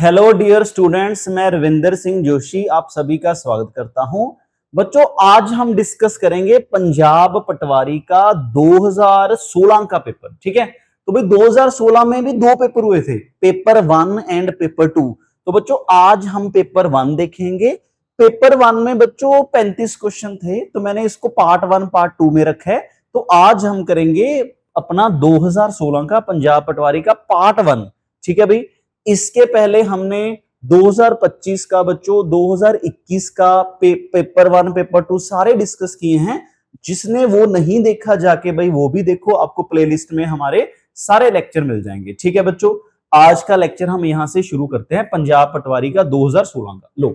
Hello dear students, मैं रविंदर सिंह जोशी आप सभी का स्वागत करता हूं। बच्चों, आज हम डिस्कस करेंगे पंजाब पटवारी का 2016 का पेपर। ठीक है, तो भाई 2016 में भी दो पेपर हुए थे, पेपर 1 एंड पेपर 2। तो बच्चों आज हम पेपर 1 देखेंगे। पेपर 1 में बच्चों 35 क्वेश्चन थे, तो मैंने इसको पार्ट 1 पार्ट 2 में रखा है। तो आज हम करेंगे अपना 2016 का पंजाब पटवारी का पार्ट 1। ठीक है भाई, इसके पहले हमने 2025 का बच्चों 2021 का पेपर 1 पेपर 2 सारे डिस्कस किए हैं। जिसने वो नहीं देखा जाके भाई वो भी देखो, आपको प्लेलिस्ट में हमारे सारे लेक्चर मिल जाएंगे। ठीक है बच्चों, आज का लेक्चर हम यहां से शुरू करते हैं पंजाब पटवारी का 2016 का। लो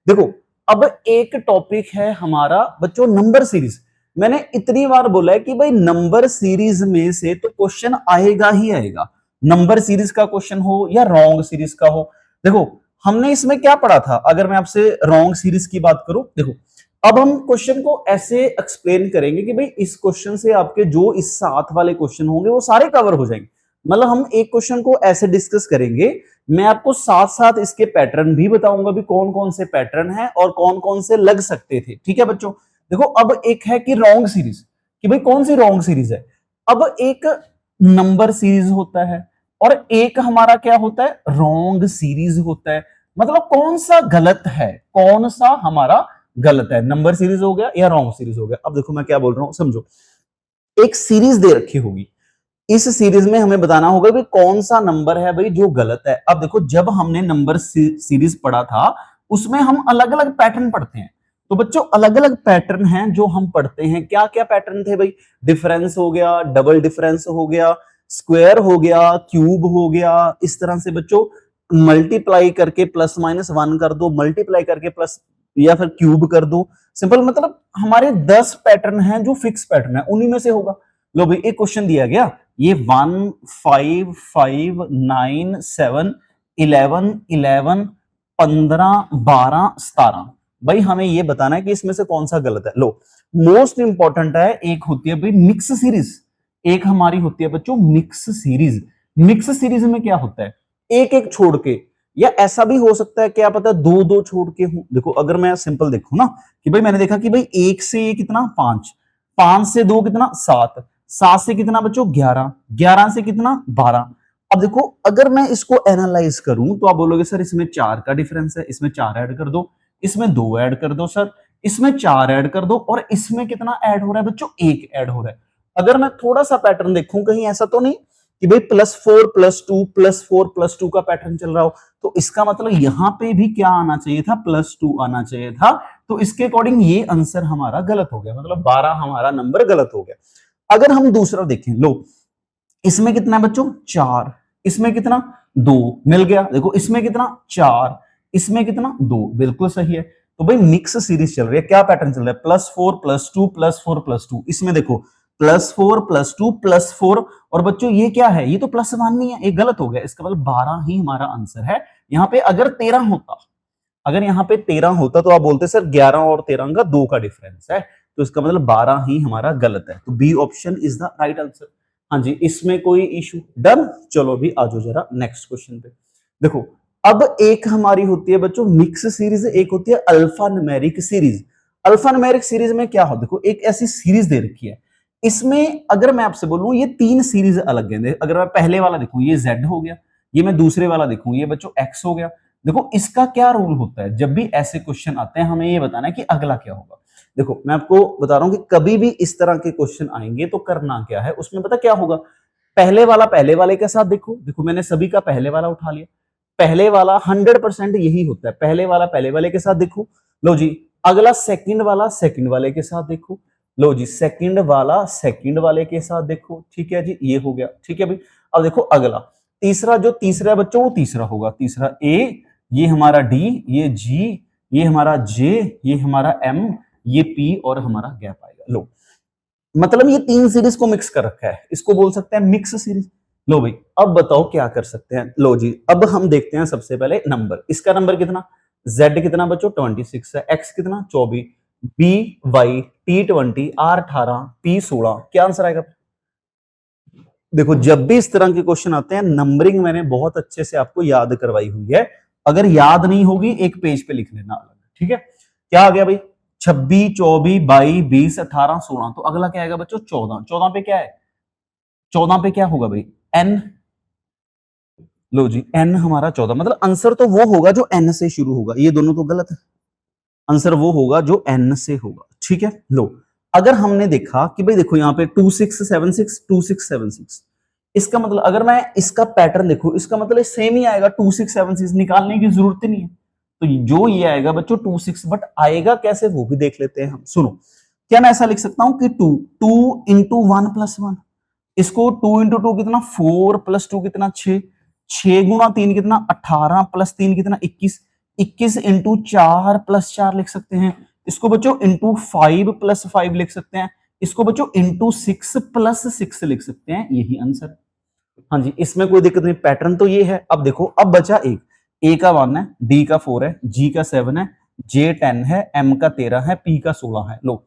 देखो, अब एक टॉपिक है हमारा बच्चों नंबर सीरीज। मैंने इतनी बार बोला है कि भाई नंबर सीरीज में से तो क्वेश्चन आएगा ही आएगा, नंबर सीरीज का क्वेश्चन हो या रॉन्ग सीरीज का हो। देखो हमने इसमें क्या पढ़ा था, अगर मैं आपसे रॉन्ग सीरीज की बात करूं, देखो अब हम क्वेश्चन को ऐसे एक्सप्लेन करेंगे कि भाई इस क्वेश्चन से आपके जो इस साथ वाले क्वेश्चन होंगे वो सारे कवर हो जाएंगे। मतलब हम एक क्वेश्चन को ऐसे डिस्कस करेंगे, मैं आपको साथ साथ इसके पैटर्न भी बताऊंगा भी कौन कौन से पैटर्न हैं और कौन कौन से लग सकते थे। ठीक है बच्चों, देखो अब एक है कि रॉन्ग सीरीज, कि भाई कौन सी रॉन्ग सीरीज है। अब एक नंबर सीरीज होता है और एक हमारा क्या होता है, रॉन्ग सीरीज होता है। मतलब कौन सा गलत है, कौन सा हमारा गलत है, नंबर सीरीज हो गया या रॉन्ग सीरीज हो गया। अब देखो मैं क्या बोल रहा हूं, समझो एक सीरीज दे रखी होगी, इस सीरीज में हमें बताना होगा कि कौन सा नंबर है भाई जो गलत है। अब देखो जब हमने नंबर सीरीज पढ़ा था उसमें हम अलग अलग पैटर्न पढ़ते हैं। तो बच्चों अलग अलग पैटर्न हैं जो हम पढ़ते हैं। क्या क्या पैटर्न थे भाई, डिफरेंस हो गया, डबल डिफरेंस हो गया, स्क्वायर हो गया, क्यूब हो गया। इस तरह से बच्चों मल्टीप्लाई करके प्लस माइनस 1 कर दो, मल्टीप्लाई करके प्लस या फिर क्यूब कर दो। सिंपल मतलब हमारे 10 पैटर्न हैं जो फिक्स पैटर्न है, उन्हीं में से होगा। लो भाई एक क्वेश्चन दिया गया, ये 1 5 5 9 7 11 11 15 12 17। भाई हमें ये बताना है कि इसमें से कौन सा गलत है। लो मोस्ट इंपॉर्टेंट है, एक होती है भाई मिक्स सीरीज, एक हमारी होती है बच्चों मिक्स सीरीज। मिक्स सीरीज में क्या होता है, एक एक छोड़ के, या ऐसा भी हो सकता है क्या पता दो दो छोड़ के हूं। देखो अगर मैं सिंपल देखूं ना कि भाई मैंने देखा कि भाई एक से ये कितना 5, 5 से 2 कितना 7, 7 से कितना बच्चों 11, 11 से कितना 12। अब देखो अगर मैं इसको एनालाइज करूं तो आप बोलोगे सर इसमें 4 का डिफरेंस है, इसमें 4 ऐड कर दो, इसमें 2 ऐड कर दो सर, इसमें 4 ऐड कर दो, और इसमें कितना ऐड हो रहा है बच्चों 1 ऐड हो रहा है। अगर मैं थोड़ा सा पैटर्न देखूं, कहीं ऐसा तो नहीं कि भाई +4 +2 +4 +2 का पैटर्न चल रहा हो, तो इसका मतलब यहां पे भी क्या आना चाहिए था, +2 आना चाहिए था। तो इसके अकॉर्डिंग ये आंसर हमारा गलत हो गया, मतलब 12 हमारा नंबर गलत हो गया। अगर हम दूसरा देखें, लो इसमें कितना है बच्चों 4, इसमें कितना 2 मिल गया। देखो इसमें कितना 4, इसमें कितना 2, बिल्कुल सही है। तो भाई मिक्स सीरीज चल रही है, क्या पैटर्न चल रहा है, +4 +2 +4 +2। इसमें देखो +4 +2 +4, और बच्चों ये क्या है, ये तो +1 नहीं है, ये गलत हो गया। इसका मतलब 12 ही हमारा आंसर है। यहाँ पे अगर 13 होता, अगर यहाँ पे 13 होता तो आप बोलते सर 11 और 13 का 2 का डिफरेंस है, तो इसका मतलब 12 ही हमारा गलत है। तो B option is the right answer. हाँ जी, इसमें कोई इशू, डन। चलो अभी आ जाओ जरा नेक्स्ट क्वेश्चन पे। देखो अब एक हमारी होती है बच्चों मिक्स सीरीज, एक होती है alpha numeric series. Alpha numeric series में क्या हो, देखो एक ऐसी सीरीज दे रखी है, इसमें अगर मैं आपसे बोलूं ये 3 सीरीज अलग है। अगर मैं पहले वाला देखूं ये Z हो गया, ये मैं दूसरे वाला देखूं ये बच्चों X हो गया। देखो इसका क्या रूल होता है, जब भी ऐसे क्वेश्चन आते हैं हमें ये बताना है कि अगला क्या होगा। देखो मैं आपको बता रहा हूं कि कभी भी इस तरह के क्वेश्चन आएंगे तो करना क्या है, उसमें पता क्या होगा, पहले वाला पहले वाले के साथ देखो। देखो मैंने सभी का पहले वाला उठा लिया, पहले वाला 100% यही होता है, पहले वाला पहले वाले के साथ देखो। लो जी अगला सेकंड वाला सेकंड वाले के साथ देखो। लो जी सेकंड वाला सेकंड वाले के साथ देखो। ठीक है जी, ये हो गया। ठीक है भाई, अब देखो अगला तीसरा, जो तीसरा है बच्चों वो तीसरा होगा, तीसरा ए, ये हमारा डी, ये जी, ये हमारा जे, ये हमारा एम, ये पी, और हमारा गैप आएगा। लो मतलब ये 3 सीरीज को मिक्स कर रखा है, इसको बोल सकते हैं मिक्स सीरीज। लो भाई अब बताओ क्या कर सकते हैं। लो जी अब हम देखते हैं सबसे पहले नंबर, इसका नंबर कितना, Z कितना बच्चों 26 है, X कितना 24, B Y T 20 R 18 P 16, क्या आंसर आएगा। देखो जब भी इस तरह के क्वेश्चन आते हैं, नंबरिंग मैंने बहुत अच्छे से आपको याद करवाई हुई है, अगर याद नहीं होगी एक पेज पे लिख लेना अलग, ठीक है। क्या आ गया भाई, 26, 24, 22, 20, 18, 16, तो अगला क्या आएगा बच्चों 14। 14 पे क्या है, 14 पे क्या होगा भाई, एन। लो जी, एन हमारा 14, मतलब आंसर तो वो होगा जो एन से शुरू होगा, ये दोनों तो गलत है। आंसर वो होगा जो एन से होगा, ठीक है। लो, अगर हमने देखा कि भाई देखो यहाँ पे 2676 2676, इसका मतलब अगर मैं इसका पैटर्न देखूं, इसका मतलब सेम ही आएगा, 2676, निकालने की जरूरत ही नहीं है। तो जो ये आएगा बच्चों 26, बट आएगा कैसे वो भी देख लेते हैं हम। सुनो, क्या मैं ऐसा लिख सकता हूं कि 2 इंटू 1+1, इसको 2 इंटू 2 कितना 4 प्लस 2 कितना 6, 6 गुणा 3 कितना 18 प्लस 3 कितना 21, 21 इंटू 4+4 लिख सकते हैं। इसको बच्चों इंटू 5+5 लिख सकते हैं। इसको बच्चों इंटू 6+6 लिख सकते हैं, यही आंसर। हाँ जी, इसमें कोई दिक्कत नहीं, पैटर्न तो ये है। अब देखो, अब बचा एक, ए का 1 है, डी का 4 है, जी का 7 है, जे 10 है, एम का 13 है, पी का 16 है। लो,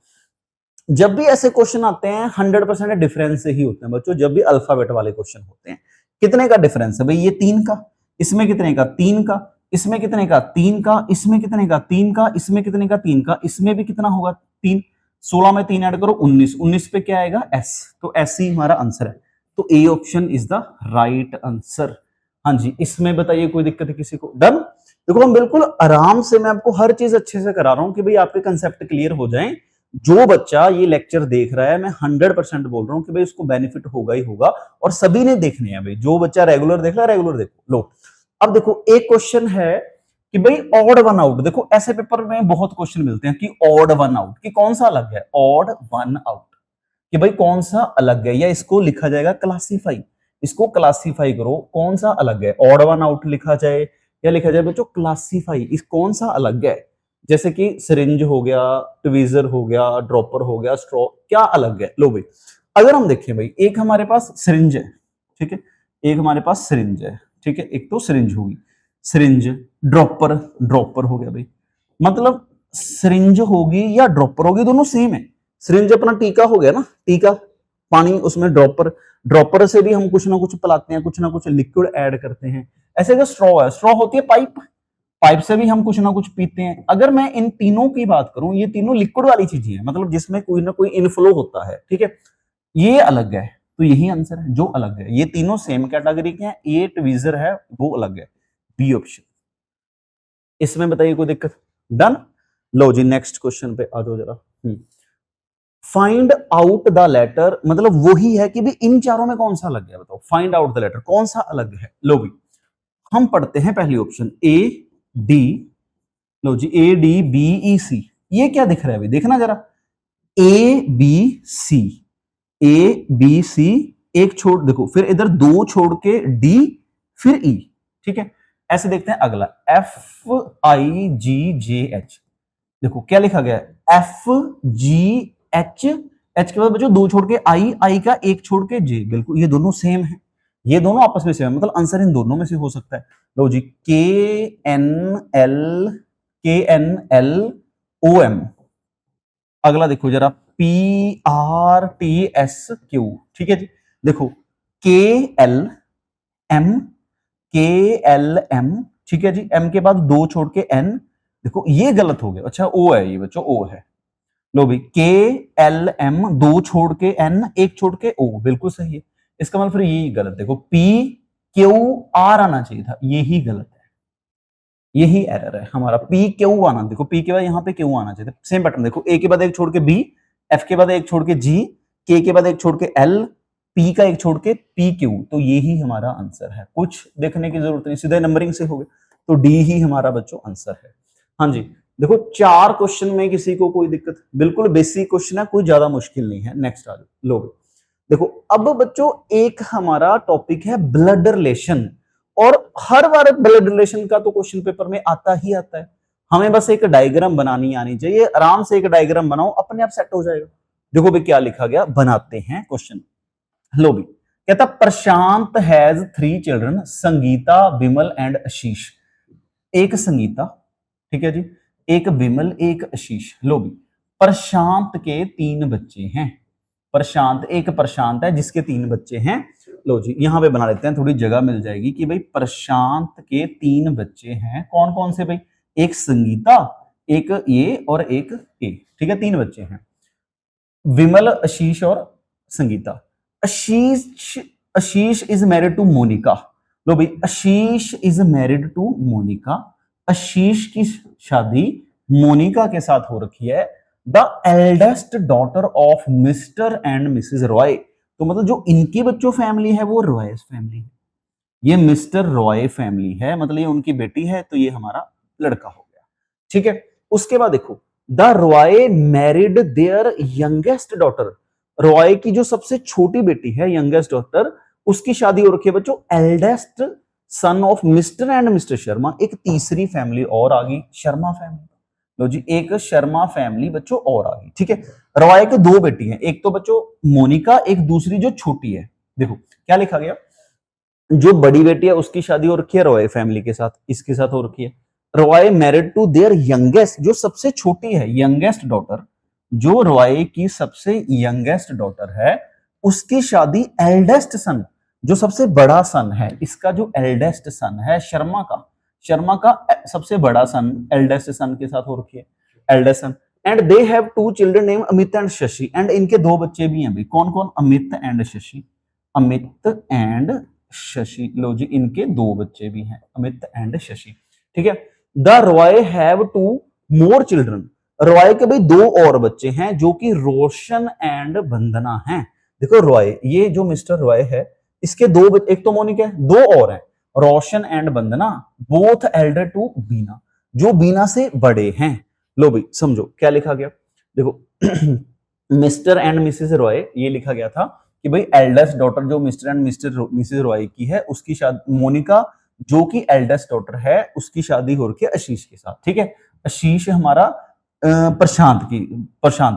जब भी ऐसे क्वेश्चन आते हैं 100% डिफरेंस से ही होते हैं बच्चों, जब भी अल्फाबेट वाले क्वेश्चन होते हैं। कितने का डिफरेंस है भाई, ये 3 का, इसमें कितने का 3 का, इसमें कितने का 3 का, इसमें कितने का 3 का, इसमें कितने का 3 का, इसमें भी कितना होगा 3, 16 में 3 ऐड करो 19, 19 पे क्या आएगा एस, तो एस ही हमारा आंसर है। तो ए option is the right answer. हाँ जी, इसमें बताइए कोई दिक्कत है किसी को, डन। देखो हम बिल्कुल आराम से, मैं आपको हर चीज अच्छे से करा रहा हूं कि भाई आपके कंसेप्ट क्लियर हो जाएं। जो बच्चा ये लेक्चर देख रहा है, मैं 100% बोल रहा हूं कि भाई उसको बेनिफिट होगा ही होगा, और सभी ने देखने हैं भाई। जो बच्चा रेगुलर देख रहा है रेगुलर देखो। लो, अब देखो एक क्वेश्चन है कि भाई ऑड वन आउट, देखो ऐसे पेपर में बहुत क्वेश्चन मिलते हैं कि ऑड वन आउट, कि कौन सा अलग है, ऑड वन आउट, कि भाई कौन सा अलग है, या इसको लिखा जाएगा क्लासीफाई, इसको क्लासीफाई करो कौन सा अलग है, ऑड वन आउट लिखा जाए या लिखा जाए बच्चों क्लासीफाई, इस कौन सा अलग है। जैसे कि सिरिंज हो गया, ट्वीजर हो गया, ड्रॉपर हो गया, स्ट्रॉ, क्या अलग है। लो भाई, अगर हम देखें भाई, एक हमारे पास सिरिंज है, ठीक है, एक हमारे पास सिरिंज है, ठीक है, एक तो सिरिंज होगी, सिरिंज, ड्रॉपर, ड्रॉपर हो गया भाई, मतलब सिरिंज होगी या ड्रॉपर होगी, दोनों सेम है। सिरिंज अपना टीका हो गया ना, टीका, पानी उसमें ड्रॉपर, ड्रॉपर से भी हम कुछ ना कुछ पिलाते हैं, कुछ ना कुछ लिक्विड ऐड करते हैं। ऐसे जो स्ट्रॉ है, स्ट्रॉ होती है पाइप, पाइप से भी हम कुछ ना कुछ पीते हैं। अगर मैं इन तीनों की बात करूं, ये तीनों लिक्विड वाली चीजें हैं, मतलब जिसमें कोई ना कोई इनफ्लो होता है, ठीक है, ये अलग है, तो यही आंसर है जो अलग है। ये तीनों सेम कैटेगरी के हैं, ये ट्वीजर है वो अलग है, बी ऑप्शन। इसमें बताइए कोई दिक्कत, डन। लो जी, नेक्स्ट क्वेश्चन पे आ जाओ जरा। फाइंड आउट द लेटर, मतलब वही है कि भी इन चारों में कौन सा अलग है, बताओ फाइंड आउट द लेटर कौन सा अलग है। लो भी, हम पढ़ते हैं पहली ऑप्शन ए डी, लो जी A D B E C, ये क्या दिख रहा है भाई, देखना जरा, A B C, A B C, एक छोड़ देखो, फिर इधर दो छोड़ के डी, फिर ई, ठीक है। ऐसे देखते हैं अगला, F I ji J H, देखो क्या लिखा गया है, एफ जी एच, एच के बाद बच्चों दो छोड़ के आई, आई का एक छोड़ के जे, बिल्कुल ये दोनों सेम है, ये दोनों आपस में सेम है, मतलब आंसर इन दोनों में से हो सकता है। लो जी, के एन एल, के एन एल ओ एम, अगला देखो जरा, P R T S Q, ठीक है जी। देखो के एल एम, के एल एम, ठीक है जी, एम के बाद दो छोड़ के एन, देखो ये गलत हो गया, अच्छा ओ है ये बच्चों, ओ है। लो भाई, के एल एम, दो छोड़ के एन, एक छोड़ के ओ, बिल्कुल सही है। इसका मतलब फिर यही गलत, देखो पी क्यू आर आना चाहिए था, यही गलत है, यही एरर है हमारा, पी क्यू आना, देखो पी के बाद यहाँ पे क्यू आना चाहिए, सेम पैटर्न देखो, ए के बाद एक छोड़ के बी, एफ के बाद एक छोड़ के जी, के बाद एक छोड़ के एल, पी का एक छोड़ के पी क्यू, तो यही हमारा आंसर है, कुछ देखने की जरूरत नहीं, सीधे नंबरिंग से हो गए, तो डी ही हमारा बच्चों आंसर है। हाँ जी, देखो 4 क्वेश्चन में किसी को कोई दिक्कत, बिल्कुल बेसिक क्वेश्चन है, कोई ज्यादा मुश्किल नहीं है। नेक्स्ट आ जाओ, लोग देखो, अब बच्चों एक हमारा टॉपिक है ब्लड रिलेशन, और हर बार ब्लड रिलेशन का तो क्वेश्चन पेपर में आता ही आता है, हमें बस एक डायग्राम बनानी आनी चाहिए, आराम से एक डायग्राम बनाओ, अपने आप सेट हो जाएगा। देखो भाई क्या लिखा गया, बनाते हैं क्वेश्चन। लो भी, कहता Prashant has 3 children, Sangeeta, Vimal and Ashish. एक संगीता, ठीक है जी, एक विमल, एक आशीष। लो भी, प्रशांत के 3 बच्चे हैं, प्रशांत, एक प्रशांत है जिसके 3 बच्चे हैं। लो जी यहां पे बना लेते हैं, थोड़ी जगह मिल जाएगी कि भाई प्रशांत के 3 बच्चे हैं, कौन कौन से भाई, एक संगीता, एक ये और एक ए, ठीक है, 3 बच्चे हैं, विमल, आशीष और संगीता। आशीष आशीष इज मैरिड टू मोनिका। लो भाई आशीष इज मैरिड टू मोनिका, आशीष की शादी मोनिका के साथ हो रखी है, the eldest daughter of mister and Mrs Roy. तो मतलब जो इनकी बच्चों फैमिली है वो रॉय फैमिली है, ये मिस्टर रॉय फैमिली है, मतलब ये उनकी बेटी है, तो ये हमारा लड़का हो गया, ठीक है। उसके बाद देखो, the Roy married their youngest daughter, Roy की जो सबसे छोटी बेटी है, यंगेस्ट डॉटर, उसकी शादी हो रखी है बच्चों eldest son of mister and mister Sharma. एक तीसरी फैमिली और आ गई, शर्मा फैमिली। लो जी एक शर्मा फैमिली बच्चों और आ गई, ठीक है। रॉय के 2 बेटी हैं, एक तो बच्चों मोनिका, एक दूसरी जो छोटी है। देखो क्या लिखा गया, जो बड़ी बेटी है उसकी शादी हो रखी है रॉय फैमिली के साथ, इसके साथ हो रखी है। Roy married to their youngest, जो सबसे छोटी है, यंगेस्ट डॉटर, जो रॉय की सबसे यंगेस्ट डॉटर है, उसकी शादी एल्डेस्ट सन, जो सबसे बड़ा सन है, इसका जो एल्डेस्ट सन है शर्मा का सबसे बड़ा सन एल्डेस्ट सन के साथ हो रखी है, eldest son. And they have 2 children name Amit and Shashi, and इनके 2 बच्चे भी हैं भाई, कौन कौन, अमित एंड शशि, अमित एंड शशि। लो जी इनके 2 बच्चे भी हैं, अमित एंड शशि, ठीक है। The Roy have 2 more children, Roy के भाई 2 और बच्चे हैं जो कि रोशन एंड वंदना हैं। देखो रॉय, ये जो मिस्टर रॉय है इसके 2 बच्चे, एक तो मोनिका है, 2 और हैं, Roshan and Vandana, both elder to Bina, जो बीना से बड़े हैं। लो भाई समझो क्या लिखा गया, देखो मिस्टर एंड मिसेस रॉय, ये लिखा गया था कि भाई एल्डेस्ट डॉटर जो मिस्टर एंड मिसेस रॉय की है, उसकी शादी मोनिका जो कि एल्डेस्ट डॉटर है, उसकी शादी हो रखी है आशीष के साथ, ठीक है। आशीष हमारा प्रशांत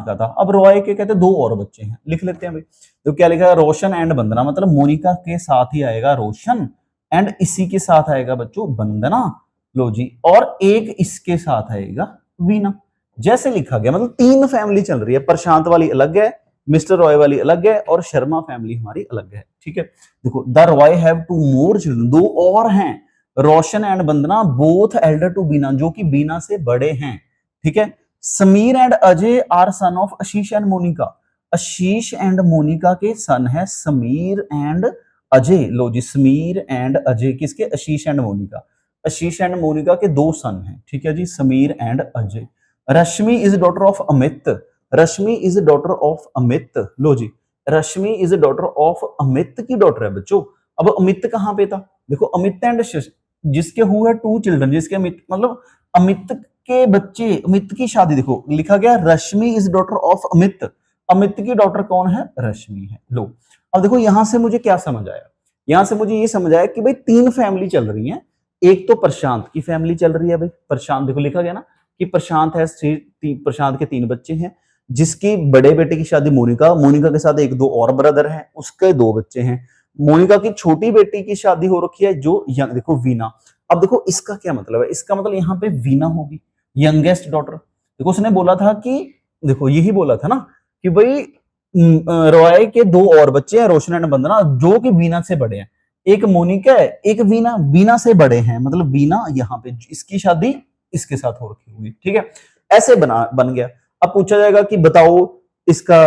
का था। अब रॉय के कहते 2 और बच्चे हैं, लिख लेते हैं भाई। तो क्या लिखा है, रोशन एंड वंदना, मतलब मोनिका के साथ ही आएगा रोशन, एंड इसी के साथ आएगा बच्चों वंदना। लो जी और एक इसके साथ आएगा वीना, जैसे लिखा गया, मतलब 3 फैमिली चल रही है, प्रशांत वाली अलग है, मिस्टर रॉय वाली अलग है, और शर्मा फैमिली हमारी अलग है, ठीक है। देखो the Roy have 2 more children, 2 और हैं, Roshan and Vandana, both elder to Bina, जो कि बीना से बड़े हैं, ठीक है। Sameer and Ajay are son of Ashish and Monica, Ashish and Monica के सन है समीर एंड अजय। लो जी समीर एंड अजय किसके, आशीष एंड मोनिका, आशीष एंड मोनिका के 2 सन हैं, ठीक है जी, Sameer and Ajay. Rashmi is daughter of Amit, Rashmi is daughter of Amit. लो जी Rashmi is daughter of Amit की डॉटर है बच्चों। अब अमित कहां पे था, देखो अमित एंड जिसके हुए 2 चिल्ड्रन, जिसके अमित मतलब अमित के बच्चे, अमित की शादी, देखो लिखा गया Rashmi is daughter of Amit, Amit की डॉटर कौन है, रश्मि है। लो अब देखो यहां से मुझे क्या समझ आया, यहां से मुझे ये समझ आया कि भाई 3 फैमिली चल रही हैं, एक तो प्रशांत की फैमिली चल रही है भाई, प्रशांत देखो लिखा गया ना कि प्रशांत है, प्रशांत के 3 बच्चे हैं, जिसकी बड़े बेटे की शादी मोनिका, मोनिका के साथ 1-2 और ब्रदर हैं, उसके 2 बच्चे हैं। मोनिका की छोटी बेटी की शादी हो रखी है जो देखो वीना। अब देखो इसका क्या मतलब है, इसका मतलब यहाँ पे वीना होगी यंगेस्ट डॉटर। देखो उसने बोला था कि, देखो यही बोला था ना कि भाई रॉय के 2 और बच्चे हैं, रोशन एंड वंदना, जो कि वीना से बड़े हैं, एक मोनिका है, एक वीना, वीना से बड़े हैं, मतलब वीना यहाँ पे इसकी शादी इसके साथ हो रखी होगी, ठीक है। ऐसे बन गया। अब पूछा जाएगा कि बताओ इसका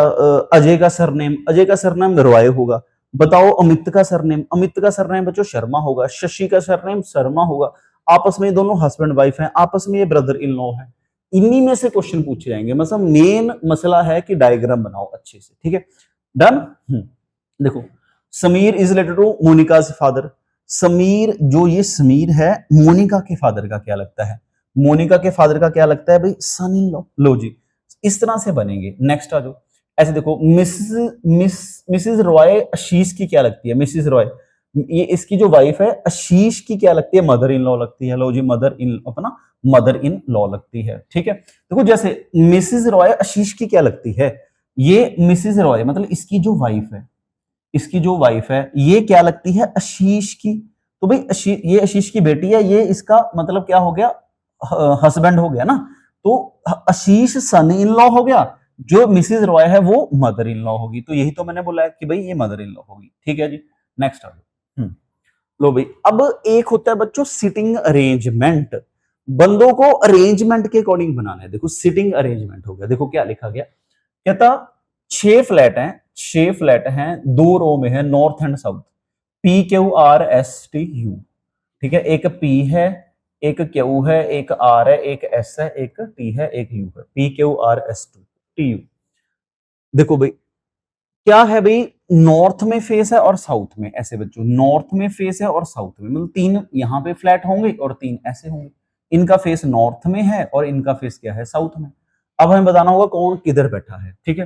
अजय का सरनेम, अजय का सरनेम रॉय होगा, बताओ अमित का सरनेम, अमित का सरनेम बच्चों शर्मा होगा, शशि का सरनेम शर्मा होगा, आपस में दोनों हस्बैंड वाइफ हैं, आपस में ये ब्रदर इन लॉ है। इन्हीं में से क्वेश्चन पूछे जाएंगे, मतलब मेन मसला है कि डायग्राम बनाओ अच्छे से, ठीक है। डन। देखो Sameer is related to Monica father, Sameer जो ये समीर है, मोनिका के फादर का क्या लगता है, मोनिका के फादर का क्या लगता है भाई, सन इन लॉ। लो जी इस तरह से बनेंगे। नेक्स्ट आ जाओ, ऐसे देखो मिसेस रॉय आशीष की क्या लगती है, मिसेस रॉय ये इसकी जो वाइफ है, आशीष की क्या लगती है, मदर इन लॉ लगती है। लो जी मदर इन अपना मदर इन लॉ लगती है, ठीक है। देखो जैसे मिसेस रॉय आशीष की क्या लगती है, ये मिसेस रॉय मतलब इसकी जो वाइफ है, इसकी जो वाइफ है ये क्या लगती है, आशीष की। तो भाई ये आशीष की बेटी है, ये इसका मतलब क्या हो गया, हस्बैंड हो गया ना। तो आशीष सन इन लॉ हो गया, जो मिसेस रॉय है वो मदर इन लॉ होगी। तो यही तो मैंने बोला है कि भाई ये मदर इन लॉ होगी, ठीक है जी। नेक्स्ट आ जाओ। लो भाई, अब एक होता है बच्चों सिटिंग अरेंजमेंट, बंदों को अरेंजमेंट के अकॉर्डिंग बनाना है। देखो सिटिंग अरेंजमेंट हो गया, देखो क्या लिखा गया, कहता 6 फ्लैट हैं 2 रो में है नॉर्थ एंड साउथ, PQRSTU, ठीक है। एक P है, एक Q है, एक R है, एक S है, एक T है, एक U है, PQRSTU। देखो भाई क्या है भाई, नॉर्थ में फेस है और साउथ में, ऐसे बच्चों नॉर्थ में फेस है और साउथ में, मतलब 3 यहां पे फ्लैट होंगे और 3 ऐसे होंगे। इनका फेस नॉर्थ में है और इनका फेस क्या है, साउथ में। अब हमें बताना होगा कौन किधर बैठा है, ठीक है।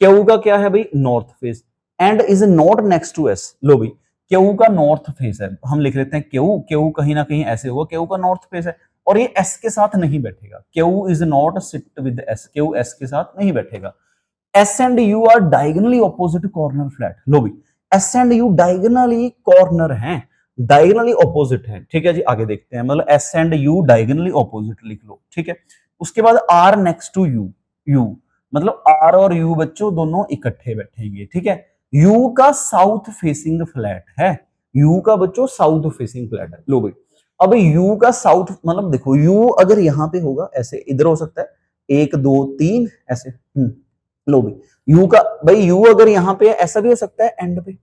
क्यू का क्या है भाई, north face, and is not next to S. लो भाई क्यू का नॉर्थ फेस है, हम लिख लेते हैं क्यू, क्यू कहीं ना कहीं ऐसे होगा, क्यू का नॉर्थ फेस है और ये एस के साथ नहीं बैठेगा, Q is not sit with S, Q S के साथ नहीं बैठेगा। S and U are diagonally opposite corner flat. लो भी S and U diagonally corner हैं, डायगोनली ऑपोजिट हैं, ठीक है जी। आगे देखते हैं, मतलब S and U diagonally opposite लिख लो, ठीक है। उसके बाद R next to U, U मतलब R और U बच्चों दोनों इकट्ठे बैठेंगे, ठीक है। U का साउथ फेसिंग फ्लैट है, U का बच्चों साउथ फेसिंग फ्लैट है। लो भाई अब U का साउथ मतलब देखो U अगर यहां पे होगा ऐसे, इधर हो सकता है 1 2 3 ऐसे, लो भाई यू का, भाई यू अगर यहां पे है ऐसा भी हो सकता है एंड पे,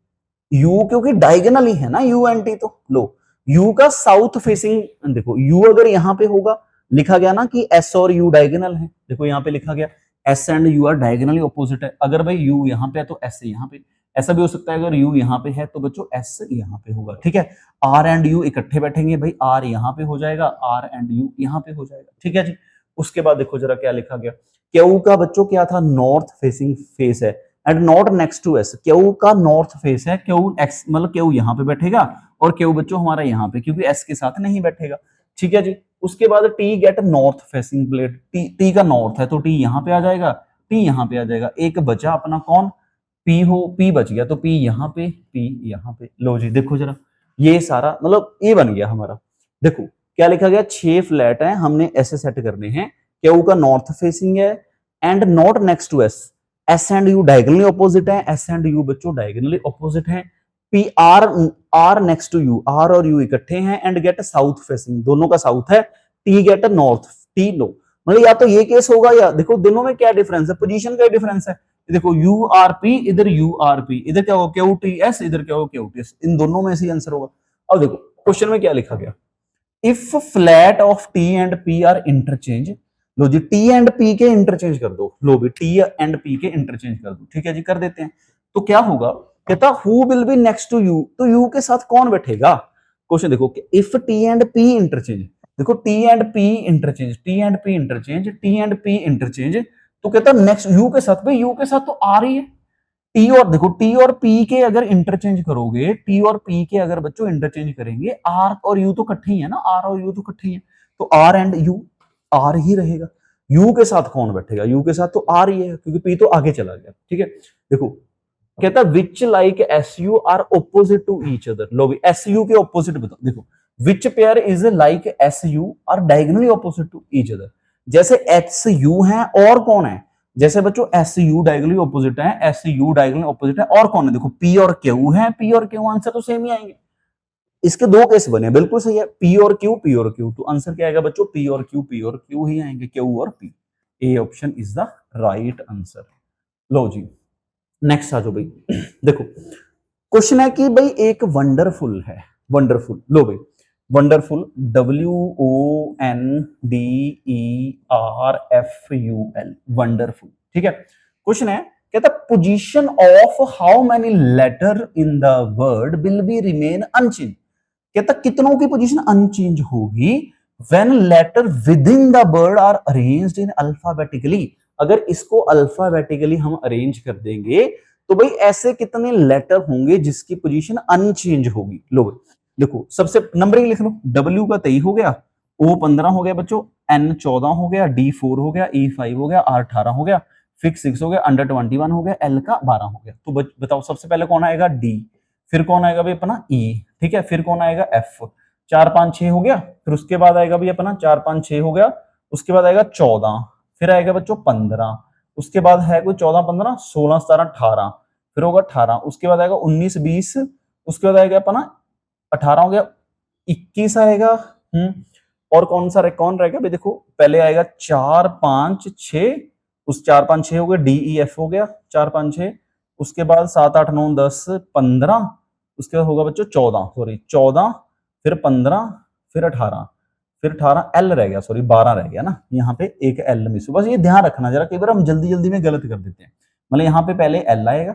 यू क्योंकि डायगोनल ही है ना यू एंड टी, तो लो यू का साउथ फेसिंग, देखो यू अगर यहां पे होगा, लिखा गया ना कि एस और यू डायगोनल है, देखो यहां पे लिखा गया S and U are diagonally opposite है। अगर भाई यू यहां पे है तो एस यहां पे, ऐसा भी हो सकता है अगर यू यहां पे है तो बच्चों एस यहां पे होगा, ठीक है। आर एंड यू इकट्ठे बैठेंगे, भाई आर यहां पे हो जाएगा, आर एंड यू यहां पे हो जाएगा, ठीक है जी। उसके बाद देखो जरा क्या लिखा गया, क्यू का बच्चों क्या था, नॉर्थ फेसिंग फेस है and not next to S. Q का नॉर्थ फेस है, क्यू एक्स मतलब क्यू यहां पे बैठेगा और क्यू बच्चों हमारा यहां पे, क्योंकि एस के साथ नहीं बैठेगा, ठीक है जी। उसके बाद T get north facing plate, T का नॉर्थ है तो टी यहां पे आ जाएगा, टी यहां पे आ जाएगा। एक बचा अपना कौन, पी हो, पी बच गया तो पी यहां पे, पी यहां पे। लो जी देखो जरा ये सारा मतलब ये बन गया हमारा। देखो क्या लिखा गया, 6 फ्लैट है, हमने ऐसे सेट करने हैं, क्यू का नॉर्थ फेसिंग है and not next to S, S and U diagonally opposite है, एस एंड यू बच्चों डायगोनली ऑपोजिट है। P R, R next to U, R और यू इकट्ठे हैं एंड गेट साउथ फेसिंग, दोनों का साउथ है, T get north, T no, मतलब या तो ये केस होगा या देखो दोनों में क्या डिफरेंस है, पोजीशन का डिफरेंस है। देखो यू आर पी, इधर यू आर पी, इधर क्या होगा क्यू टी एस, इधर क्या होगा क्यू टी एस, इन दोनों में से आंसर होगा। अब देखो क्वेश्चन में क्या लिखा गया, if flat of T and P R interchange. Low G T and P के इंटरचेंज कर दो, लो भी टी एंड पी के इंटरचेंज कर दो, ठीक है जी कर देते हैं। तो क्या होगा, कहता who will be next to U, तो यू के साथ कौन बैठेगा। क्वेश्चन देखो if T and P interchange, देखो T and P interchange, T and P interchange, T and P interchange, तो कहता नेक्स्ट यू के साथ, भाई यू के साथ तो आ रही है, टी और देखो टी और पी के अगर इंटरचेंज करोगे, टी और पी के अगर बच्चों इंटरचेंज करेंगे, आर और यू तो इकट्ठे ही है ना, आर और यू तो इकट्ठे ही है, तो आर एंड यू, आर ही रहेगा। यू के साथ कौन बैठेगा, यू के साथ तो आर ही है क्योंकि पी तो आगे चला गया, ठीक है। देखो कहता which like S U are opposite to each other. लो भी एस यू के ऑपोजिट बताओ, देखो which pair is like S U are diagonally opposite to each other, जैसे एस यू है और कौन है, जैसे बच्चों एस यू डायगोनली ऑपोजिट है, एस यू डायगोनली ऑपोजिट है और कौन है, देखो पी और क्यू है, पी और क्यू आंसर तो सेम ही आएंगे। इसके दो केस बने, बिल्कुल सही है, पी और क्यू, पी और क्यू, तो आंसर क्या आएगा बच्चों, पी और क्यू, पी और क्यू ही आएंगे, क्यू और P. A option is the right answer. लो जी नेक्स्ट आ जाओ भाई। देखो क्वेश्चन है कि भाई एक वंडरफुल है, वंडरफुल, लो भाई वंडरफुल, WONDERFUL, वंडरफुल, ठीक है। क्वेश्चन है कहता position of how many letter in the word will be remain unchange, कहता कितनों की पोजीशन अनचेंज होगी when letter within the word are arranged in alphabetically, अगर इसको अल्फाबेटिकली हम अरेंज कर देंगे तो भाई ऐसे कितने लेटर होंगे जिसकी पोजीशन अनचेंज होगी। लो देखो सबसे नंबरिंग लिख लो, W का 23 हो गया, O 15 हो गया बच्चों, N 14 हो गया, D 4 हो गया, E 5 हो गया, R 18 हो गया, फिक्स 6 हो गया, अंडर 21 हो गया, L का 12 हो गया। तो बताओ सबसे पहले कौन आएगा, D, फिर कौन आएगा भाई अपना E, ठीक है, फिर कौन आएगा F, 4 5 6 हो गया, फिर उसके बाद आएगा भाई अपना 4 5 6 हो गया, उसके बाद आएगा 14, फिर आएगा बच्चों 15, उसके बाद है कोई 14 15 16 17 18, फिर होगा 18, उसके बाद आएगा 19 20 उसके बाद आएगा अपना 18 हो गया, 21 आएगा। और कौन सा कौन रहेगा भाई, देखो पहले आएगा 4 5 6, उस 4 5 6 हो गया, डी ई एफ हो गया 4 5 6, उसके बाद 7 8 9 10 15, उसके बाद होगा बच्चों 14, सॉरी 14, फिर 15, फिर 18, फिर 18 एल रह गया, सॉरी 12 रह गया ना, यहाँ पे एक एल मिस हुआ। बस ये ध्यान रखना जरा, कई बार हम जल्दी जल्दी में गलत कर देते हैं। मतलब यहाँ पे पहले एल आएगा,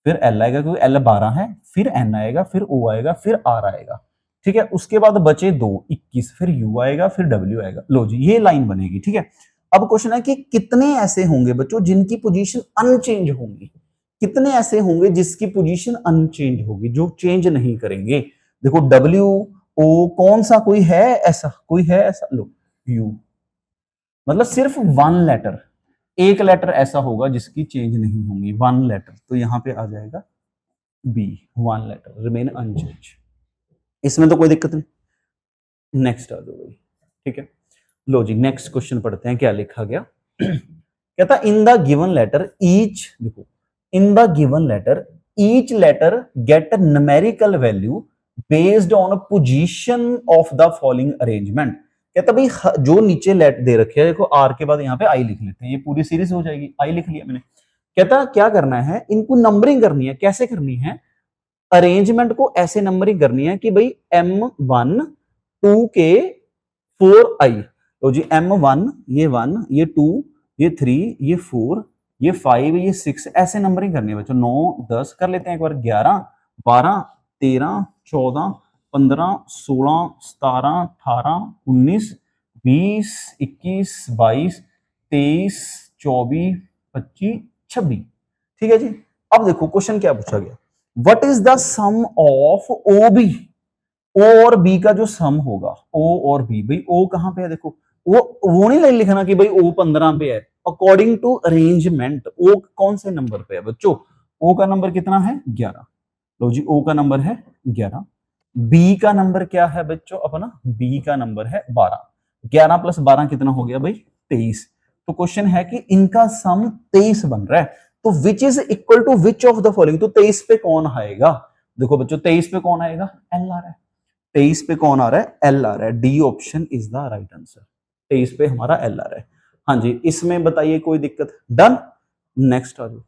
फिर एल आएगा क्योंकि एल 12 है, फिर एन आएगा, फिर ओ आएगा, फिर आर आएगा, ठीक है। उसके बाद बचे 2 21, फिर यू आएगा, फिर डब्ल्यू आएगा। लो जी ये लाइन बनेगी, ठीक है। अब क्वेश्चन है कि कितने ऐसे होंगे बच्चों जिनकी पोजीशन अनचेंज होंगी, कितने ऐसे होंगे जिसकी पोजीशन अनचेंज होगी, जो चेंज नहीं करेंगे। देखो डब्ल्यू ओ कौन सा कोई है ऐसा, कोई है ऐसा, लो यू, मतलब सिर्फ वन लेटर, एक लेटर ऐसा होगा जिसकी चेंज नहीं होंगी, वन लेटर, तो यहां पे आ जाएगा B, one letter remain unchange. इसमें तो कोई दिक्कत नहीं। नेक्स्ट आ जाओ भाई, ठीक है। लो जी नेक्स्ट क्वेश्चन पढ़ते हैं, क्या लिखा गया। कहता in the given letter each, देखो in the given letter each letter get numerical value based on position of the following arrangement. कहता भाई जो नीचे लेट दे रखे है, देखो आर के बाद यहाँ पे आई लिख लेते हैं, ये पूरी सीरीज हो जाएगी, आई लिख लिया मैंने। कहता क्या करना है, इनको नंबरिंग करनी है। कैसे करनी है, अरेंजमेंट को ऐसे नंबरिंग करनी है कि भाई M1 2 के 4i, तो जी M1 ये 1, ये 2, ये 3, ये 4, ये 5, ये 6, ऐसे नंबरिंग करनी है बच्चों। 9 10 कर लेते हैं एक बार, 11 12 13 14 15 16 17 18 19 20 21 22 23 24 25 26, ठीक है जी। अब देखो क्वेश्चन क्या पूछा गया, what is the sum of O B, O और बी का जो सम होगा, ओ और बी, भाई ओ कहां पे है, देखो वो नहीं लिखना कि भाई ओ 15 पे है, अकॉर्डिंग टू अरेंजमेंट ओ कौन से नंबर पे है बच्चों, ओ का नंबर कितना है 11, लो जी ओ का नंबर है 11, बी का नंबर क्या है बच्चों अपना, बी का नंबर है 12, 11 प्लस 12 कितना हो गया भाई 23। तो क्वेश्चन है कि इनका सम 23 बन रहा है, तो which is equal to which of the following, तो 23 पे कौन आएगा, देखो बच्चों 23 पे कौन आएगा, एल आ रहा है, 23 पे कौन आ रहा है, एल आ रहा है, D option is the right answer, 23 पे हमारा एल आ रहा है। हाँ जी इसमें बताइए कोई दिक्कत, डन। नेक्स्ट आ जाओ,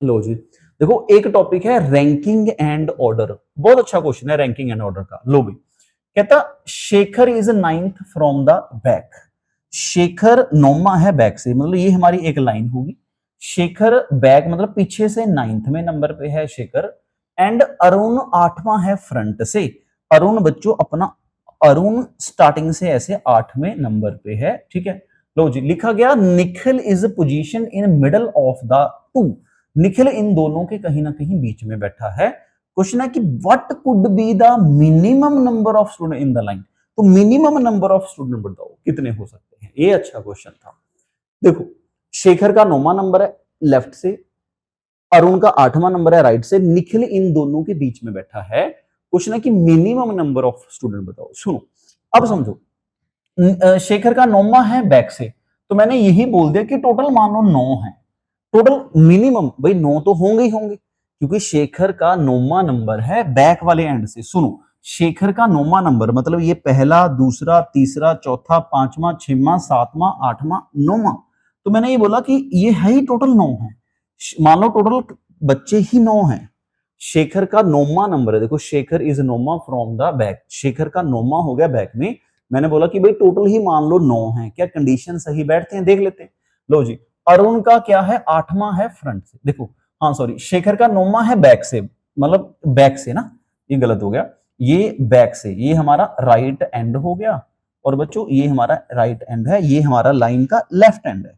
लो जी देखो एक टॉपिक है रैंकिंग एंड ऑर्डर, बहुत अच्छा क्वेश्चन है रैंकिंग एंड ऑर्डर का। लो भाई कहता Shekhar is 9th from the back, Shekhar नौमा है बैक से, मतलब ये हमारी एक लाइन होगी, शेखर बैक मतलब पीछे से 9th में नंबर पे है शेखर, एंड अरुण 8वां है फ्रंट से, अरुण बच्चों अपना, अरुण स्टार्टिंग से ऐसे 8वें नंबर पे है, ठीक है। लो जी लिखा गया Nikhil is position in middle of the two, Nikhil इन दोनों के कहीं ना कहीं बीच में बैठा है। क्वेश्चन है कि what could be the minimum number of student in the line, तो मिनिमम नंबर ऑफ स्टूडेंट बताओ कितने हो सकते हैं, ये अच्छा क्वेश्चन था। देखो शेखर का 9वां नंबर है लेफ्ट से, अरुण का 8वां नंबर है राइट से, निखिल इन दोनों के बीच में बैठा है। क्वेश्चन है कि मिनिमम नंबर ऑफ स्टूडेंट बताओ। सुनो अब समझो, शेखर का 9वां है बैक से, तो मैंने यही बोल दिया कि टोटल मान लो 9 है, टोटल मिनिमम भाई 9 तो होंगे ही होंगे, क्योंकि शेखर का 9वां नंबर है बैक वाले एंड से। सुनो शेखर का 9वां नंबर मतलब ये पहला दूसरा तीसरा चौथा 5वां 6वां 7वां 8वां 9वां, तो मैंने ये बोला कि ये है ही टोटल 9 है, मान लो टोटल बच्चे ही 9 हैं, शेखर का 9वां नंबर है, देखो शेखर इज 9वां फ्रॉम द बैक, शेखर का 9वां हो गया बैक में, मैंने बोला कि भाई टोटल ही मान लो 9 है, क्या कंडीशन सही बैठते हैं देख लेते हैं। लो जी अरुण का क्या है 8वां है फ्रंट से, देखो हाँ सॉरी शेखर का 9वां है बैक से, मतलब बैक से ना, ये गलत हो गया, ये बैक से, ये हमारा राइट एंड हो गया, और बच्चों ये हमारा राइट एंड है, ये हमारा लाइन का लेफ्ट एंड है।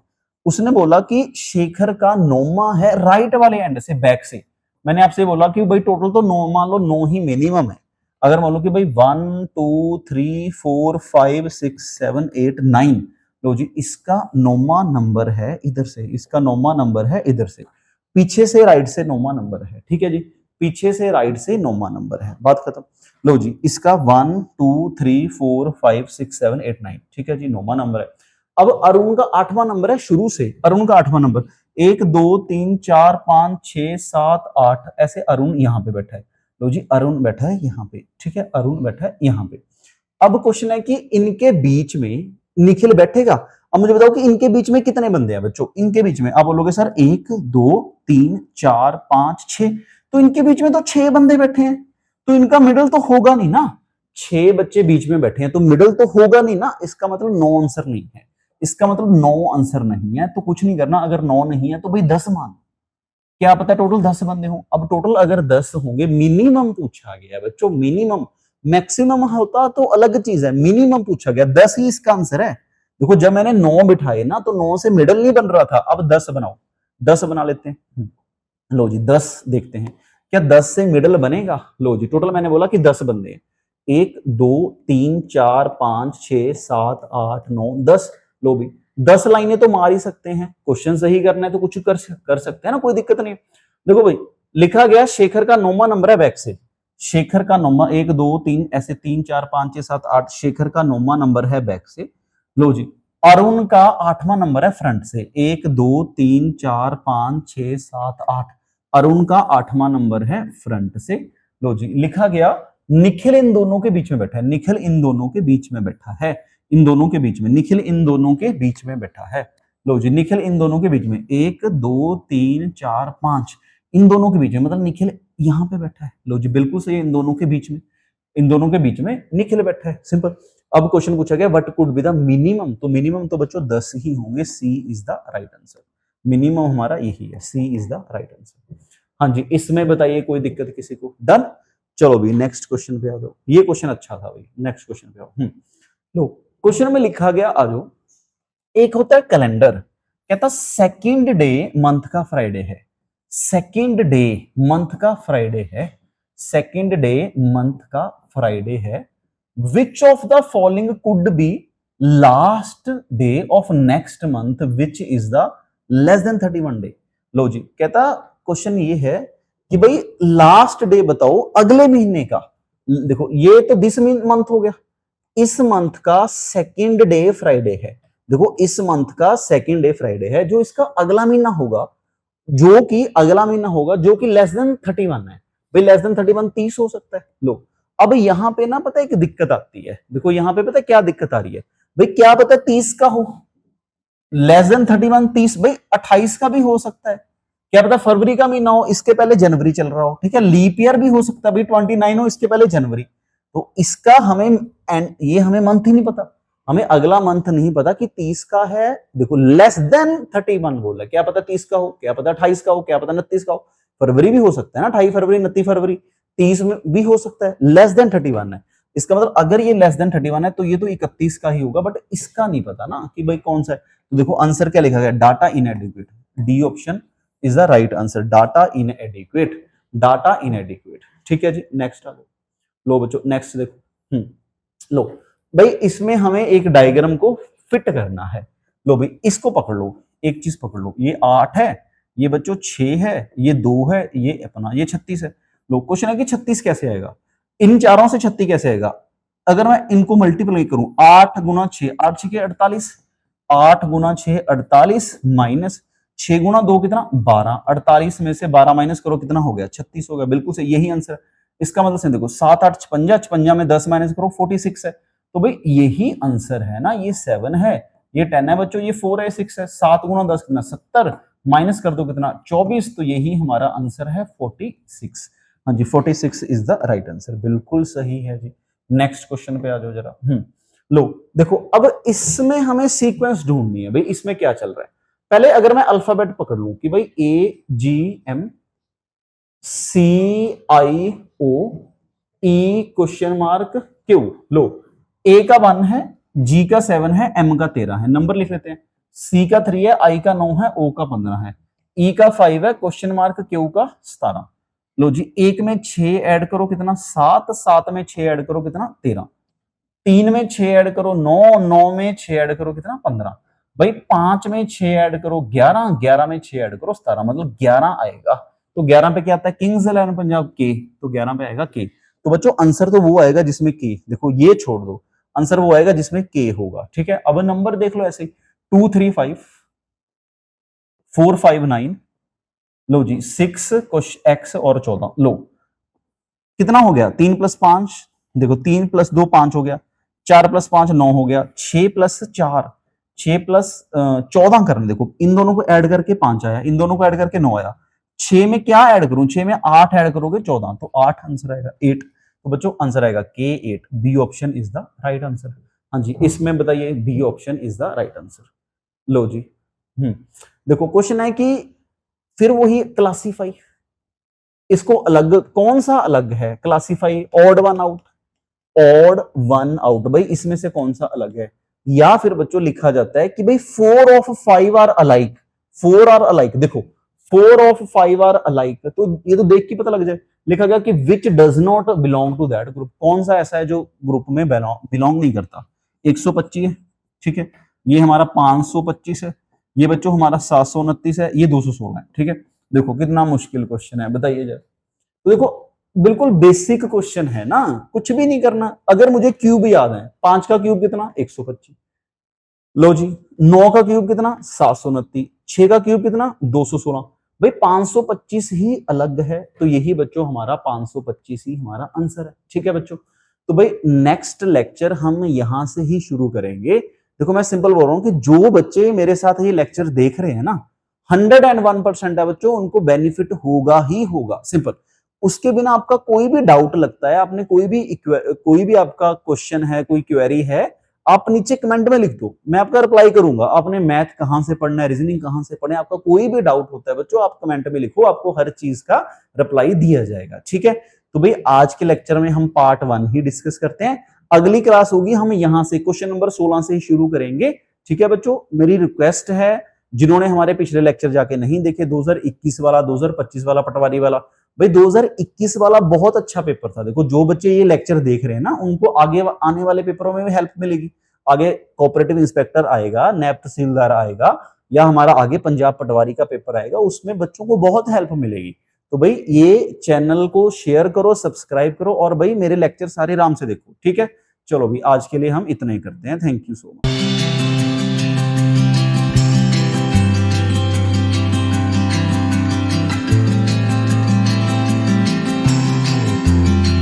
उसने बोला कि शेखर का 9वां है राइट वाले एंड से बैक से, मैंने आपसे बोला कि भाई टोटल तो 9 मान लो 9 ही मिनिमम है, अगर मान लो कि भाई 1 2 3 4 5 6 7 8 9, लो जी इसका 9वां नंबर है इधर से, इसका 9वां नंबर है इधर से, पीछे से राइट से 9वां नंबर है, ठीक है जी, पीछे से राइट से 9वां नंबर है, बात खत्म। लो जी इसका 1 2 3 4 5 6 7 8 9, ठीक है जी 9वां नंबर है। अब अरुण का 8वां नंबर है शुरू से, अरुण का 8वां नंबर 1 2 3 4 5 6 7 8 ऐसे अरुण यहां पे बैठा है, लो जी, अरुण बैठा है यहाँ पे, ठीक है, अरुण बैठा है यहाँ पे। अब क्वेश्चन है कि इनके बीच में निखिल बैठेगा। अब मुझे बताओ कि इनके बीच में कितने बंदे हैं बच्चों, इनके बीच में आप बोलोगे सर 1 2 3 4 5 6, तो इनके बीच में तो 6 बंदे बैठे हैं, तो इनका मिडल तो होगा नहीं ना। 6 बच्चे बीच में बैठे हैं तो मिडल तो होगा नहीं ना, इसका मतलब नो आंसर नहीं है, इसका मतलब नो आंसर नहीं है। तो कुछ नहीं करना, अगर 9 नहीं है तो भाई 10 मान, क्या पता टोटल 10 बंदे हों। अब टोटल अगर 10 होंगे, मिनिमम पूछा गया है बच्चों, मिनिमम, मैक्सिमम होता तो अलग चीज है, मिनिमम पूछा गया, 10 ही इसका आंसर है। देखो जब मैंने 9 बिठाए ना तो 9 से मिडल नहीं बन रहा था, अब 10 बनाओ, 10 बना लेते हैं। लो जी 10 देखते हैं क्या 10 से मिडल बनेगा। लो जी टोटल मैंने बोला कि 10 बंदे हैं, 1 2 3 4 5 6 7 8 9 10। लो भी 10 लाइनें तो मार ही सकते हैं, क्वेश्चन सही करना है तो कुछ कर सकते हैं ना, कोई दिक्कत नहीं। देखो भाई लिखा गया शेखर का 9वां नंबर है बैक से, शेखर का 9वां, 1 2 3 ऐसे 3 4 5 6 7 8, शेखर का 9वां नंबर है बैक से। लो जी अरुण का 8वां नंबर है फ्रंट से, 1 2 3 4 5 6 7 8, अरुण का 8वां नंबर है फ्रंट से। लो जी लिखा गया निखिल इन दोनों के बीच में बैठा है, निखिल इन दोनों के बीच में बैठा है, इन दोनों के बीच में, निखिल इन दोनों के बीच में बैठा है। लो जी निखिल इन दोनों के बीच में, 1 2 3 4 5, इन दोनों के बीच में, मतलब निखिल यहां पे बैठा है। लो जी बिल्कुल सही, इन दोनों के बीच में, इन दोनों के बीच में निखिल बैठा है, सिंपल। अब क्वेश्चन पूछा गया what could be the minimum, तो मिनिमम तो बच्चों 10 ही होंगे, C is the right answer, minimum हमारा यही है, C is the right answer. हाँ जी, इसमें बताइए कोई दिक्कत किसी को, डन। चलो भी नेक्स्ट क्वेश्चन पे आ जाओ, ये क्वेश्चन अच्छा था भाई, नेक्स्ट क्वेश्चन पे आओ। लो क्वेश्चन में लिखा गया, आ जाओ, एक होता है कैलेंडर, कहता सेकंड डे मंथ का फ्राइडे है, सेकंड डे मंथ का फ्राइडे है, सेकंड डे मंथ का फ्राइडे है, which of the following could be last day of next month which is the less than 31 day. लो जी कहता क्वेश्चन ये है कि भाई लास्ट डे बताओ अगले महीने का। देखो ये तो दिस मंथ हो गया, इस मंथ का सेकंड डे फ्राइडे है, देखो इस मंथ का सेकंड डे फ्राइडे है, जो इसका अगला महीना होगा, जो कि अगला महीना होगा, जो कि लेस देन 31 है। भाई लेस देन 31 30 हो सकता है। लो अब यहां पे ना पता है एक दिक्कत आती है, देखो यहां पे पता है क्या दिक्कत आ रही है, भाई क्या पता 30 का हो, लेस देन 31 30, भाई 28 का भी हो सकता है, क्या पता फरवरी का महीना हो, इसके पहले जनवरी चल रहा हो, ठीक है, लीप ईयर भी हो सकता है, भाई 29 हो इसके पहले जनवरी, तो इसका हमें एंड ये हमें मंथ ही नहीं पता, हमें अगला मंथ नहीं पता कि 30 का है। देखो लेस देन 31 बोला, क्या पता 30 का हो, क्या पता 28 का हो, क्या पता 29 का हो, फरवरी भी हो सकता है ना, 28 फरवरी 29 फरवरी, 30 में भी हो सकता है, लेस देन 31 है, इसका मतलब अगर ये लेस देन 31 है तो ये तो 31 का ही होगा, बट इसका नहीं पता ना कि भाई कौन सा है। तो देखो आंसर क्या लिखा गया, data इनएडिक्वेट, D option is the right answer, data इनएडिक्वेट, data इनएडिक्वेट, ठीक है जी। नेक्स्ट आ लो, लो बच्चों नेक्स्ट देखो, लो भाई इसमें हमें एक डायग्राम को फिट करना है। लो भाई इसको पकड़ लो, एक चीज पकड़ लो, ये 8 है, ये बच्चों 6 है, ये 2 है, ये अपना ये 36 है। लो क्वेश्चन है कि 36 कैसे आएगा, इन चारों से 36 कैसे आएगा, अगर मैं इनको मल्टीप्लाई करूं, 8 गुना 6, 8 6 48, 8 गुना 6 48, माइनस 6 गुना 2 कितना 12, 48 में से 12 माइनस करो कितना हो गया 36 हो गया, बिल्कुल सही, यही आंसर है। इसका मतलब से देखो 7 8 56, 56 में 10 माइनस करो 46 है, तो भाई यही आंसर है ना, ये 7 है, ये 10 है बच्चों, ये 4 है, 6 है, 7 गुना 10 कितना 70, माइनस कर दो कितना 24, तो यही हमारा आंसर है 46। हाँ जी 46 इज द राइट आंसर, बिल्कुल सही है जी। नेक्स्ट क्वेश्चन पे आ जाओ जरा। लो देखो अब इसमें हमें सीक्वेंस ढूंढनी है, भाई इसमें क्या चल रहा है। पहले अगर मैं अल्फाबेट पकड़ लूं कि भाई ए जी एम सी आई ओ ई क्वेश्चन मार्क क्यू, लो ए का 1 है, जी का 7 है, एम का 13 है, नंबर लिख लेते हैं, सी का 3 है, आई का 9 है, ओ का 15 है, ई का 5 है, क्वेश्चन मार्क क्यू का 17। लो जी एक में 6 ऐड करो कितना 7, 7 में 6 ऐड करो कितना 13, 3 में 6 ऐड करो 9, 9 में 6 ऐड करो कितना 15, भाई 5 में 6 ऐड करो 11, 11 में 6 ऐड करो 17, मतलब 11 आएगा। तो 11 पे क्या आता है, किंग्स 11 पंजाब के, तो 11 पे आएगा के। तो बच्चों आंसर तो वो आएगा जिसमें के, देखो ये छोड़ दो, आंसर वो आएगा जिसमें के होगा, ठीक है। अब नंबर देख लो ऐसे 2 3 5 4 5 9, लो जी 6 एक्स और 14, लो कितना हो गया 3 + 5, देखो 3 + 2 5 हो गया, 4 + 5 9 हो गया, 6 + 4 6 + 14 करना, देखो इन दोनों को ऐड करके 5 आया, इन दोनों को ऐड करके 9 आया, 6 में क्या ऐड करूं, 6 में 8 ऐड करोगे 14, तो 8 आंसर आएगा 8। तो बच्चों आंसर आएगा K8, B option is the right answer. हाँ जी, इसमें बताइए B option is the right answer. लो जी। देखो क्वेश्चन है कि फिर वही क्लासीफाई, इसको अलग, कौन सा अलग है classify, odd one out, odd one out, भाई इसमें से कौन सा अलग है, या फिर बच्चों लिखा जाता है कि भाई 4 of 5 are alike, 4 are alike, देखो 4 ऑफ 5 आर अलाइक, तो ये तो देख के पता लग जाए, लिखा गया कि which does not belong to that group, कौन सा ऐसा है जो ग्रुप में बिलोंग नहीं करता। 125 है, ठीक है, ये हमारा 525 है, ये बच्चों हमारा 729 है, ये 216 है, ठीक है। देखो कितना मुश्किल क्वेश्चन है, बताइए जरा। तो देखो बिल्कुल बेसिक क्वेश्चन है ना, कुछ भी नहीं करना, अगर मुझे क्यूब याद है, 5 का क्यूब कितना 125, लो जी, 9 का क्यूब कितना 729, 6 का क्यूब कितना 216, भाई 525 ही अलग है, तो यही बच्चों हमारा 525 ही हमारा आंसर है, ठीक है बच्चों। तो भाई नेक्स्ट लेक्चर हम यहां से ही शुरू करेंगे। देखो मैं सिंपल बोल रहा हूं कि जो बच्चे मेरे साथ ये लेक्चर देख रहे हैं ना, 101% है बच्चों, उनको बेनिफिट होगा ही होगा, सिंपल। उसके बिना आपका कोई भी डाउट लगता है, आपने कोई भी आपका क्वेश्चन है, कोई क्वेरी है, आप नीचे कमेंट में लिख दो, मैं आपका रिप्लाई करूंगा। आपने मैथ कहां से पढ़ना है, रीजनिंग कहां से पढ़ना है, आपका कोई भी डाउट होता है बच्चों, आप कमेंट में लिखो, आपको हर चीज का रिप्लाई दिया जाएगा, ठीक है। तो भाई आज के लेक्चर में हम पार्ट 1 ही डिस्कस करते हैं, अगली क्लास होगी हम यहां से क्वेश्चन नंबर 16 से ही शुरू करेंगे, ठीक है बच्चों। मेरी रिक्वेस्ट है, जिन्होंने हमारे पिछले लेक्चर जाके नहीं देखे, 2021 वाला, 2025 वाला पटवारी वाला, भाई 2021 वाला बहुत अच्छा पेपर था। देखो जो बच्चे ये लेक्चर देख रहे हैं ना, उनको आगे आने वाले पेपरों में भी हेल्प मिलेगी। आगे कोऑपरेटिव इंस्पेक्टर आएगा, नैब तहसीलदार आएगा, या हमारा आगे पंजाब पटवारी का पेपर आएगा, उसमें बच्चों को बहुत हेल्प मिलेगी। तो भाई ये चैनल को शेयर करो, सब्सक्राइब करो, और भाई मेरे लेक्चर सारे आराम से देखो, ठीक है। चलो भाई आज के लिए हम इतना ही करते हैं, थैंक यू सो मच।